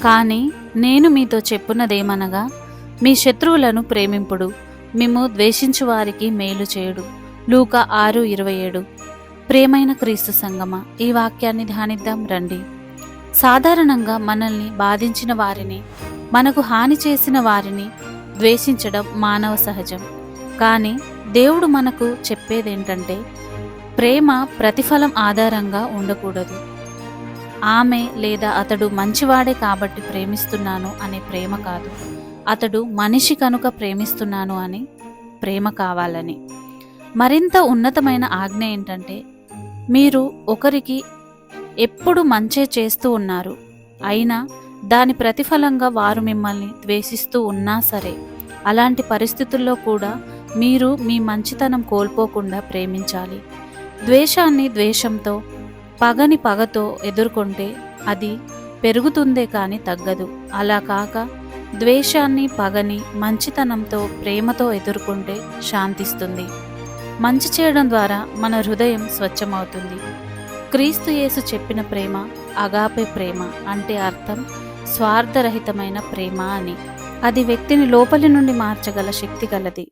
కానీ నేను మీతో చెప్పున్నదేమనగా, మీ శత్రువులను ప్రేమింపుడు, మిమ్ము ద్వేషించు వారికి మేలు చేయుడు. లూకా 6:27. ప్రియమైన క్రీస్తు సంగమా, ఈ వాక్యాన్ని ధ్యానిద్దాం రండి. సాధారణంగా మనల్ని బాధించిన వారిని, మనకు హాని చేసిన వారిని ద్వేషించడం మానవ సహజం. కానీ దేవుడు మనకు చెప్పేదేంటంటే, ప్రేమ ప్రతిఫలం ఆధారంగా ఉండకూడదు. ఆమె లేదా అతడు మంచివాడే కాబట్టి ప్రేమిస్తున్నాను అనే ప్రేమ కాదు, అతడు మనిషి కనుక ప్రేమిస్తున్నాను అని ప్రేమ కావాలని. మరింత ఉన్నతమైన ఆజ్ఞ ఏంటంటే, మీరు ఒకరికి ఎప్పుడు మంచే చేస్తూ ఉన్నారు, అయినా దాని ప్రతిఫలంగా వారు మిమ్మల్ని ద్వేషిస్తూ ఉన్నా సరే, అలాంటి పరిస్థితుల్లో కూడా మీరు మీ మంచితనం కోల్పోకుండా ప్రేమించాలి. ద్వేషాన్ని ద్వేషంతో, పగని పగతో ఎదుర్కొంటే అది పెరుగుతుందే కానీ తగ్గదు. అలా కాక ద్వేషాన్ని, పగని మంచితనంతో, ప్రేమతో ఎదుర్కొంటే శాంతిస్తుంది. మంచి చేయడం ద్వారా మన హృదయం స్వచ్ఛమవుతుంది. క్రీస్తు యేసు చెప్పిన ప్రేమ అగాపే ప్రేమ అంటే అర్థం స్వార్థరహితమైన ప్రేమ అని. అది వ్యక్తిని లోపలి నుండి మార్చగల శక్తి గలది.